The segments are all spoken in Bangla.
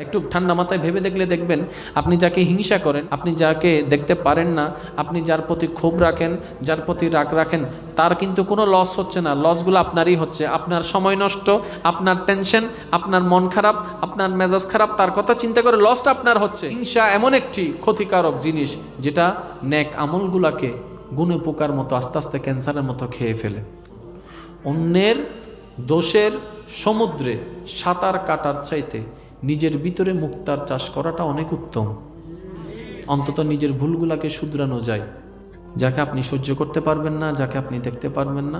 একটু ঠান্ডা মাথায় ভেবে দেখলে দেখবেন, আপনি যাকে হিংসা করেন, আপনি যাকে দেখতে পারেন না, আপনি যার প্রতি ক্ষোভ রাখেন, যার প্রতি রাগ রাখেন, তার কিন্তু কোনো লস হচ্ছে না। লসগুলো আপনারই হচ্ছে। আপনার সময় নষ্ট, আপনার টেনশন, আপনার মন খারাপ, আপনার মেজাজ খারাপ, তার কথা চিন্তা করে লসটা আপনার হচ্ছে। হিংসা এমন একটি ক্ষতিকারক জিনিস যেটা নেক আমলগুলাকে গুণে পোকার মতো আস্তে আস্তে ক্যান্সারের মতো খেয়ে ফেলে। অন্যের দোষের সমুদ্রে সাঁতার কাটার চাইতে নিজের ভিতরে মুক্তার চাষ করাটা অনেক উত্তম। অন্তত নিজের ভুলগুলাকে শুধরানো যায়। যাকে আপনি সহ্য করতে পারবেন না, যাকে আপনি দেখতে পারবেন না,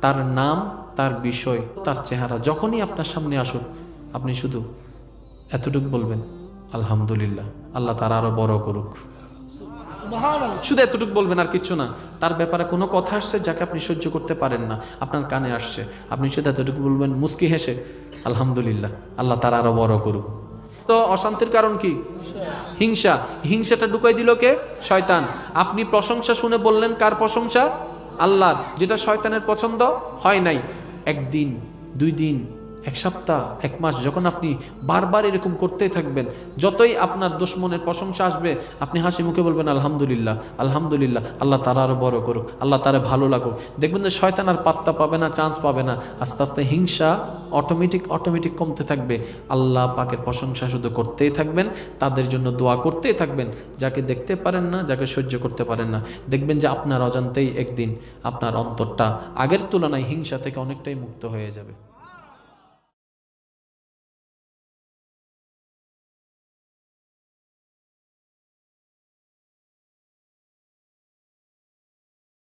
তার নাম, তার বিষয়, তার চেহারা যখনই আপনার সামনে আসুক, আপনি শুধু এতটুকু বলবেন, আলহামদুলিল্লাহ, আল্লাহ তার আরো বড় করুক। শুধু এতটুকু বলবেন, আর কিচ্ছু না। তার ব্যাপারে কোনো কথা আসছে যাকে আপনি সহ্য করতে পারেন না, আপনার কানে আসছে, আপনি শুধু এতটুকু বলবেন মুস্কি হেসে, আলহামদুলিল্লাহ, আল্লাহ তার আরো বড় করুক। তো অশান্তির কারণ কি? হিংসা। হিংসাটা ঢুকাই দিল কে? শয়তান। আপনি প্রশংসা শুনে বললেন কার প্রশংসা? আল্লাহর। যেটা শয়তানের পছন্দ হয় নাই। একদিন, 2 দিন, 1 সপ্তাহ, 1 মাস যখন আপনি বারবার এরকম করতেই থাকবেন, যতই আপনার দুশমনের প্রশংসা আসবে, আপনি হাসি মুখে বলবেন আলহামদুলিল্লাহ, আলহামদুলিল্লাহ, আল্লাহ তারা আরো বড় করুক, আল্লাহ তারা ভালো লাগুক। দেখবেন যে শয়তান আর পাত্তা পাবে না, চান্স পাবে না। আস্তে আস্তে হিংসা অটোমেটিক কমতে থাকবে। আল্লাহ পাকের প্রশংসা শুধু করতেই থাকবেন, তাদের জন্য দোয়া করতেই থাকবেন, যাকে দেখতে পারেন না, যাকে সহ্য করতে পারেন না। দেখবেন যে আপনার অজান্তেই একদিন আপনার অন্তরটা আগের তুলনায় হিংসা থেকে অনেকটাই মুক্ত হয়ে যাবে।